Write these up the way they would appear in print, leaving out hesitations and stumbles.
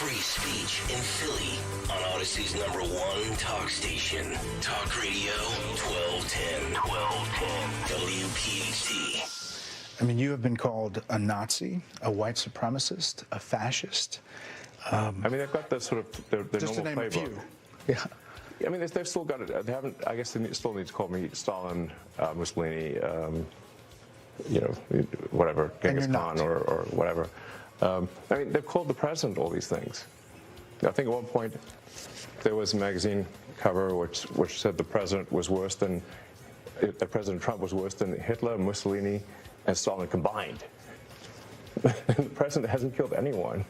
free speech in Philly on Odyssey's #1 talk station. Talk Radio 1210 WPHT. I mean, you have been called a Nazi, a white supremacist, a fascist. I mean, they've got the sort of their just normal to name a playbook. few. Yeah. I mean, they've still got it. They haven't. I guess they still need to call me Stalin, Mussolini, whatever, Genghis Khan or whatever. I mean, they've called the president all these things. I think at one point there was a magazine cover which said President Trump was worse than Hitler, Mussolini, and Stalin combined. The president hasn't killed anyone.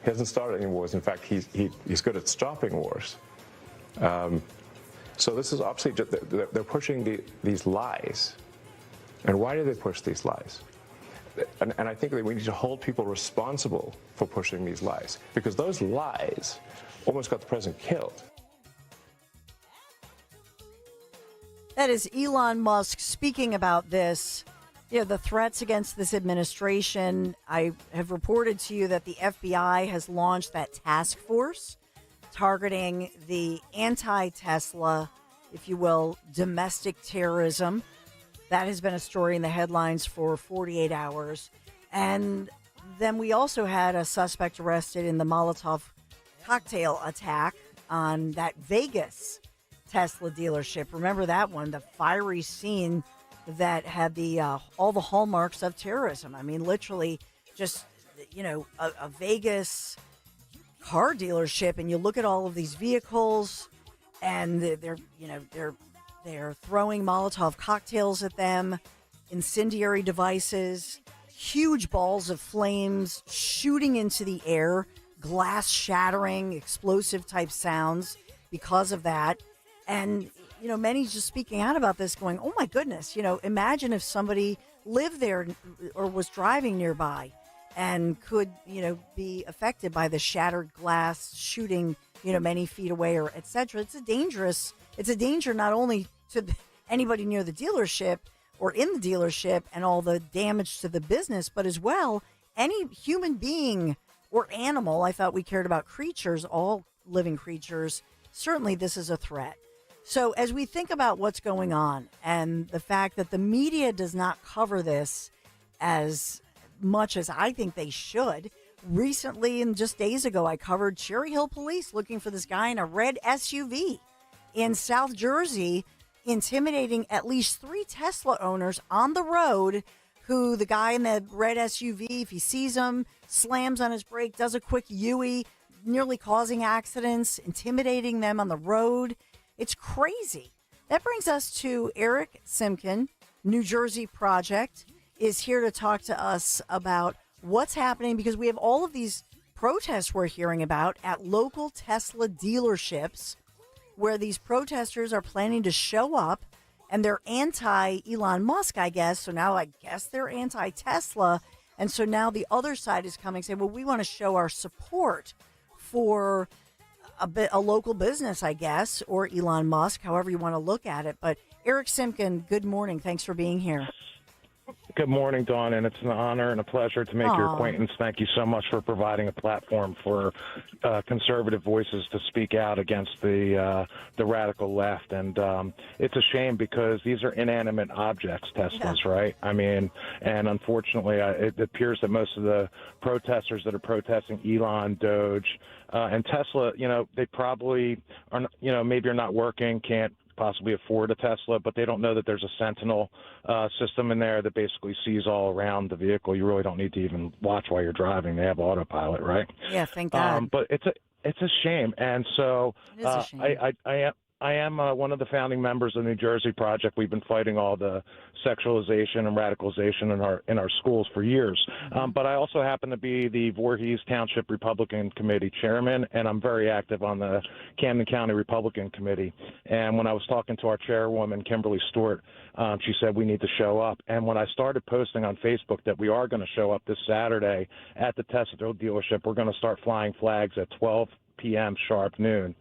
He hasn't started any wars. In fact, he's good at stopping wars. So this is obviously just, they're pushing these lies. And why do they push these lies? And I think that we need to hold people responsible for pushing these lies, because those lies almost got the president killed. That is Elon Musk speaking about this. The threats against this administration. I have reported to you that the FBI has launched that task force targeting the anti-Tesla, if you will, domestic terrorism. That has been a story in the headlines for 48 hours. And then we also had a suspect arrested in the Molotov cocktail attack on that Vegas Tesla dealership. Remember that one, the fiery scene that had the all the hallmarks of terrorism. I mean, literally just, a Vegas car dealership, and you look at all of these vehicles and they're throwing Molotov cocktails at them, incendiary devices, huge balls of flames shooting into the air, glass shattering, explosive type sounds because of that. And, many just speaking out about this going, oh my goodness, imagine if somebody lived there or was driving nearby and could, be affected by the shattered glass shooting, many feet away or et cetera. It's a danger not only to anybody near the dealership or in the dealership and all the damage to the business, but as well, any human being or animal. I thought we cared about creatures, all living creatures. Certainly this is a threat. So as we think about what's going on and the fact that the media does not cover this as much as I think they should, recently and just days ago, I covered Cherry Hill Police looking for this guy in a red SUV in South Jersey, intimidating at least 3 Tesla owners on the road, who the guy in the red SUV, if he sees them, slams on his brake, does a quick U-turn, nearly causing accidents, intimidating them on the road. It's crazy. That brings us to Eric Simkin, New Jersey Project, is here to talk to us about what's happening, because we have all of these protests we're hearing about at local Tesla dealerships where these protesters are planning to show up and they're anti-Elon Musk, I guess. So now I guess they're anti-Tesla. And so now the other side is coming saying, well, we want to show our support for a local business, I guess, or Elon Musk, however you want to look at it. But Eric Simkin, good morning. Thanks for being here. Good morning, Dawn, and it's an honor and a pleasure to make your acquaintance. Thank you so much for providing a platform for conservative voices to speak out against the radical left. And it's a shame, because these are inanimate objects, Teslas, right? I mean, and unfortunately, it appears that most of the protesters that are protesting Elon, Doge, and Tesla, they probably are, maybe are not working, can't possibly afford a Tesla, but they don't know that there's a Sentinel system in there that basically sees all around the vehicle. You really don't need to even watch while you're driving. They have autopilot, right? Yeah, thank God. But it's a shame, and so it is a shame. I am one of the founding members of the New Jersey Project. We've been fighting all the sexualization and radicalization in our schools for years. But I also happen to be the Voorhees Township Republican Committee chairman, and I'm very active on the Camden County Republican Committee. And when I was talking to our chairwoman, Kimberly Stewart, she said we need to show up. And when I started posting on Facebook that we are going to show up this Saturday at the Tesla dealership, we're going to start flying flags at 12 p.m. sharp noon.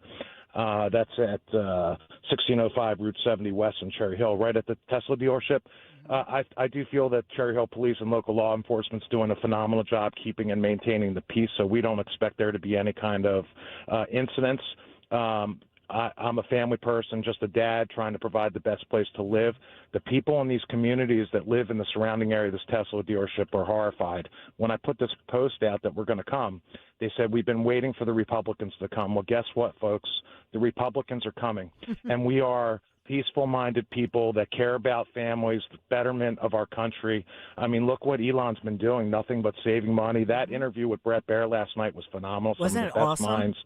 That's at 1605 Route 70 West in Cherry Hill, right at the Tesla dealership. I do feel that Cherry Hill Police and local law enforcement's doing a phenomenal job keeping and maintaining the peace, so we don't expect there to be any kind of incidents. I'm a family person, just a dad trying to provide the best place to live. The people in these communities that live in the surrounding area of this Tesla dealership are horrified. When I put this post out that we're going to come, they said, we've been waiting for the Republicans to come. Well, guess what, folks? The Republicans are coming, and we are peaceful-minded people that care about families, the betterment of our country. I mean, look what Elon's been doing, nothing but saving money. That interview with Brett Baer last night was phenomenal. Wasn't Some of the it best awesome? minds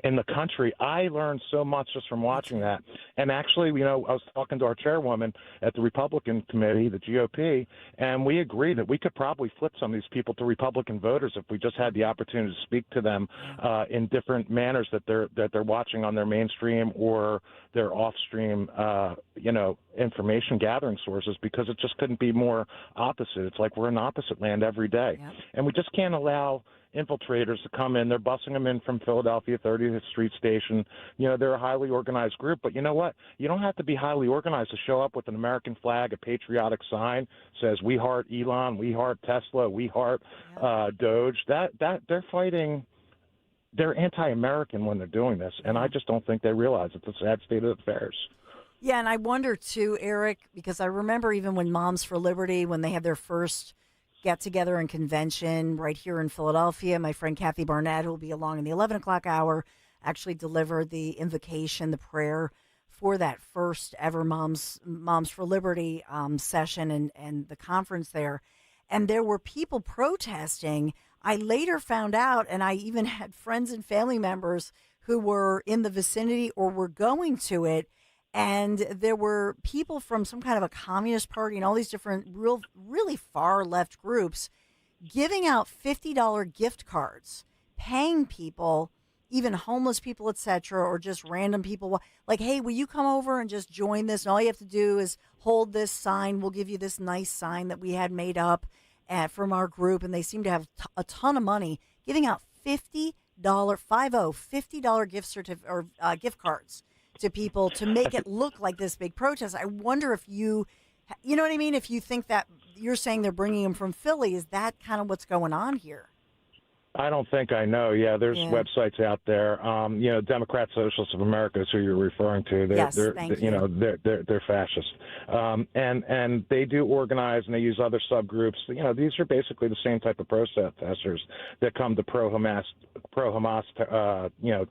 in the country. I learned so much just from watching that. And actually, I was talking to our chairwoman at the Republican committee, the GOP, and we agreed that we could probably flip some of these people to Republican voters if we just had the opportunity to speak to them in different manners that they're watching on their mainstream or their off-stream, information gathering sources, because it just couldn't be more opposite. It's like we're in opposite land every day. Yep. And we just can't allow infiltrators to come in. They're busing them in from Philadelphia 30th Street Station. They're a highly organized group, but you know what? You don't have to be highly organized to show up with an American flag, a patriotic sign, says we heart Elon, we heart Tesla, we heart Doge. That they're fighting. They're anti-American when they're doing this, and I just don't think they realize it's a sad state of affairs. Yeah, and I wonder too, Eric, because I remember even when Moms for Liberty, when they had their first get-together and convention right here in Philadelphia, my friend Kathy Barnett, who will be along in the 11 o'clock hour, actually delivered the invocation, the prayer for that first ever Moms for Liberty session and the conference there. And there were people protesting. I later found out, and I even had friends and family members who were in the vicinity or were going to it, and there were people from some kind of a communist party and all these different really far left groups giving out $50 gift cards, paying people, even homeless people, etc., or just random people, like, hey, will you come over and just join this? And all you have to do is hold this sign. We'll give you this nice sign that we had made up from our group. And they seem to have a ton of money, giving out $50 gift certificate or gift cards to people to make it look like this big protest. I wonder if you know what I mean? If you think that you're saying they're bringing them from Philly, is that kind of what's going on here? I don't think I know. Yeah, there's websites out there. Democrat Socialists of America is who you're referring to. They're fascist, and they do organize and they use other subgroups. These are basically the same type of protesters that come to pro-Hamas,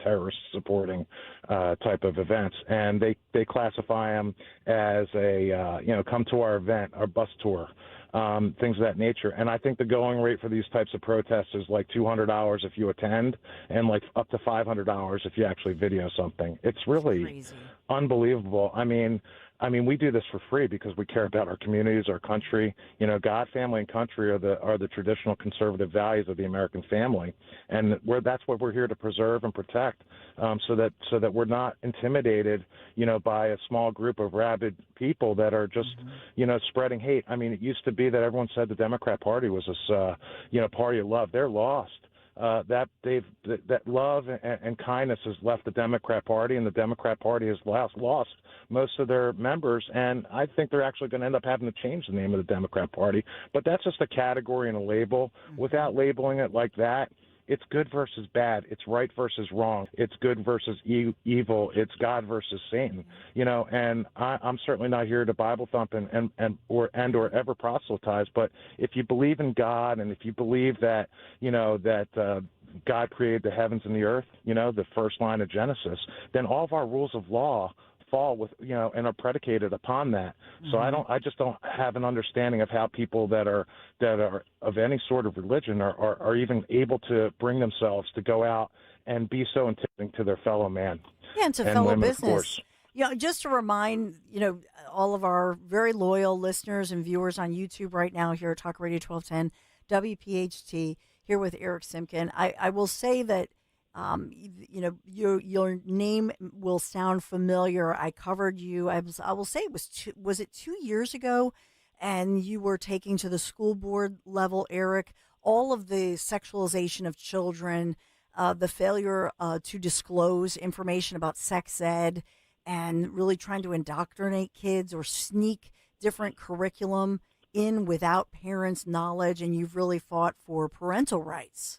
terrorist supporting type of events, and they classify them as come to our event, our bus tour. Things of that nature. And I think the going rate for these types of protests is like $200 if you attend and like up to $500 if you actually video something. It's really unbelievable. I mean, we do this for free because we care about our communities, our country. God, family, and country are the traditional conservative values of the American family, and that's what we're here to preserve and protect, so that we're not intimidated, by a small group of rabid people that are just, spreading hate. I mean, it used to be that everyone said the Democrat Party was this, party of love. They're lost. That love and kindness has left the Democrat Party, and the Democrat Party has lost most of their members, and I think they're actually going to end up having to change the name of the Democrat Party. But that's just a category and a label. Without labeling it like that, it's good versus bad. It's right versus wrong. It's good versus evil. It's God versus Satan. And I'm certainly not here to Bible thump or ever proselytize. But if you believe in God, and if you believe that God created the heavens and the earth, the first line of Genesis, then all of our rules of law fall with and are predicated upon that. So I just don't have an understanding of how people that are of any sort of religion are even able to bring themselves to go out and be so intimidating to their fellow man. Yeah, and to fellow women, business. Just to remind, all of our very loyal listeners and viewers on YouTube right now here at Talk Radio 1210 WPHT, here with Eric Simkin. I will say that your name will sound familiar. I covered you. I will say was it 2 years ago, and you were taking to the school board level, Eric, all of the sexualization of children, the failure to disclose information about sex ed and really trying to indoctrinate kids or sneak different curriculum in without parents' knowledge, and you've really fought for parental rights.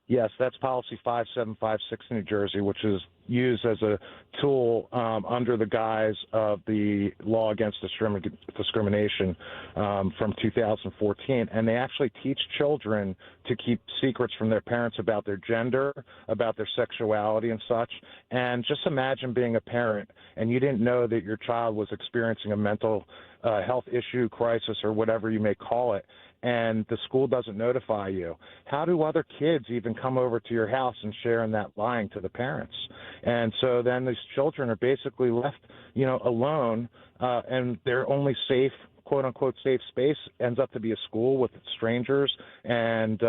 Yes, that's policy 5756 in New Jersey, which is used as a tool under the guise of the law against discrimination from 2014. And they actually teach children to keep secrets from their parents about their gender, about their sexuality and such. And just imagine being a parent and you didn't know that your child was experiencing a mental health issue, crisis, or whatever you may call it, and the school doesn't notify you. How do other kids even come over to your house and share in that lying to the parents? And so then these children are basically left, alone, and their only safe, quote unquote, safe space ends up to be a school with strangers and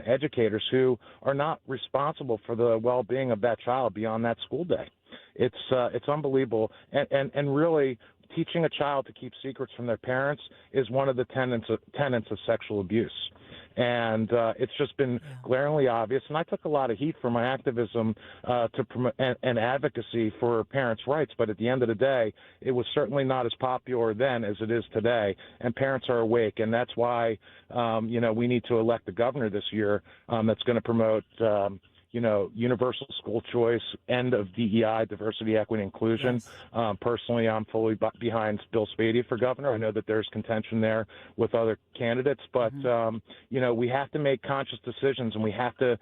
educators who are not responsible for the well-being of that child beyond that school day. It's unbelievable, and really, teaching a child to keep secrets from their parents is one of the tenets of sexual abuse. And it's just been glaringly obvious. And I took a lot of heat for my activism to promote and advocacy for parents' rights. But at the end of the day, it was certainly not as popular then as it is today. And parents are awake. And that's why, we need to elect a governor this year that's going to promote universal school choice, end of DEI, diversity, equity, inclusion. Yes. Personally, I'm fully behind Bill Spady for governor. I know that there's contention there with other candidates, but we have to make conscious decisions, and we have to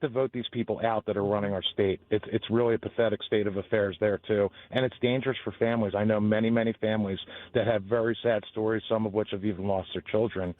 vote these people out that are running our state. It's really a pathetic state of affairs there too, and it's dangerous for families. I know many families that have very sad stories, some of which have even lost their children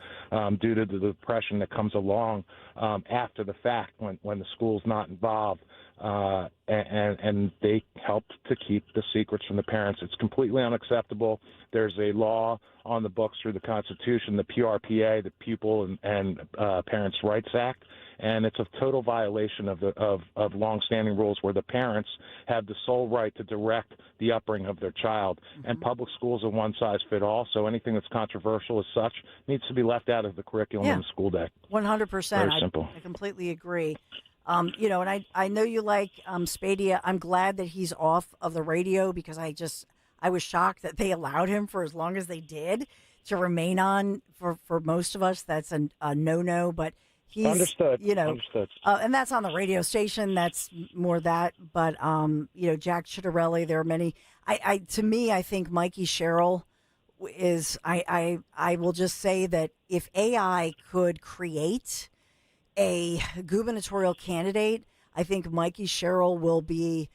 due to the depression that comes along after the fact when the school's not involved, and they help to keep the secrets from the parents. It's completely unacceptable. There's a law on the books through the Constitution, the PRPA, the Pupil and Parents' Rights Act, and it's a total violation of longstanding rules where the parents have the sole right to direct the upbringing of their child. And public schools are one size fit all, so anything that's controversial as such needs to be left out of the curriculum in the school day. 100%. Very simple. I completely agree. And I know you like Spady. I'm glad that he's off of the radio because I was shocked that they allowed him for as long as they did to remain on. For most of us, that's a no-no, but he's, Understood. Understood. And that's on the radio station. That's more that. But, Jack Ciattarelli, there are many. To me, I think Mikey Sherrill is, I will just say that if AI could create a gubernatorial candidate, I think Mikey Sherrill will be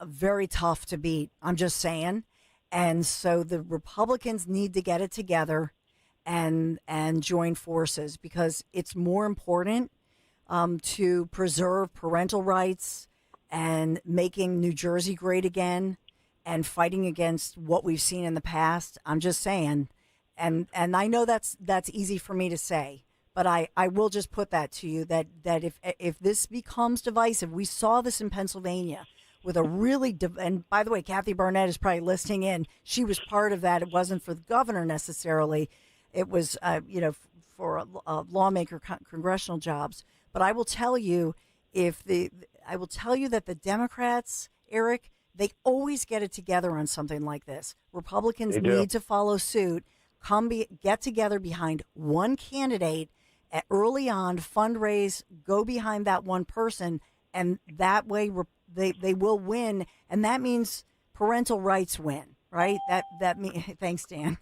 very tough to beat. I'm just saying. And so the Republicans need to get it together and join forces because it's more important to preserve parental rights and making New Jersey great again and fighting against what we've seen in the past. I'm just saying. And I know that's easy for me to say. But I will just put that to you that if this becomes divisive, we saw this in Pennsylvania with a really and by the way, Kathy Barnett is probably listening in. She was part of that. It wasn't for the governor necessarily. It was for a lawmaker congressional jobs. But I will tell you that the Democrats, Eric, they always get it together on something like this. Republicans need to follow suit. Get together behind one candidate early on, fundraise, go behind that one person, and that way they will win, and that means parental rights win, right? Thanks, Dan.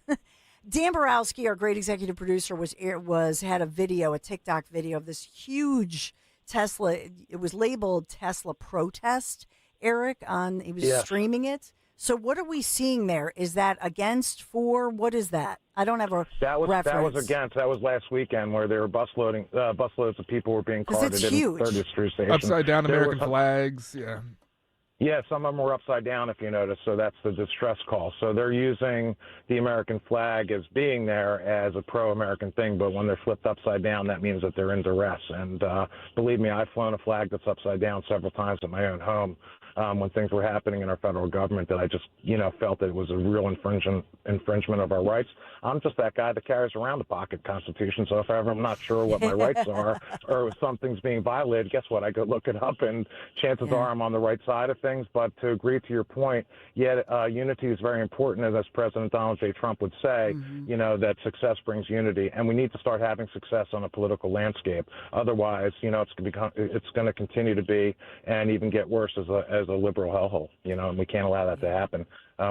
Dan Borowski, our great executive producer, had a TikTok video of this huge Tesla. It was labeled Tesla protest. Eric, he was streaming it. So what are we seeing there? Is that against, for? What is that? I don't have a reference. That was against. That was last weekend where they were busloads of people were being carted in 30th Street Station. Upside down American flags, yeah. Yeah, some of them were upside down, if you notice, so that's the distress call. So they're using the American flag as being there as a pro-American thing, but when they're flipped upside down, that means that they're in duress. And believe me, I've flown a flag that's upside down several times at my own home when things were happening in our federal government that I just, felt that it was a real infringement of our rights. I'm just that guy that carries around the pocket constitution, so if ever I'm not sure what my rights are or if something's being violated, guess what? I go look it up, and chances are I'm on the right side of things. But to agree to your point, unity is very important, and as President Donald J. Trump would say, that success brings unity, and we need to start having success on a political landscape. Otherwise, it's going to continue to be and even get worse as a liberal hellhole, and we can't allow that to happen.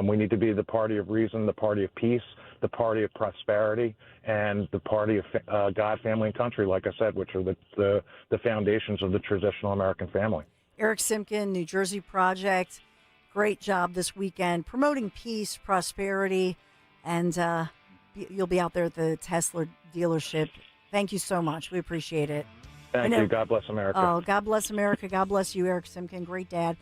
We need to be the party of reason, the party of peace, the party of prosperity, and the party of God, family, and country, like I said, which are the foundations of the traditional American family. Eric Simkin, New Jersey Project, great job this weekend promoting peace, prosperity, and you'll be out there at the Tesla dealership. Thank you so much. We appreciate it. Thank you. God bless America. Oh, God bless America. God bless you, Eric Simkin. Great dad.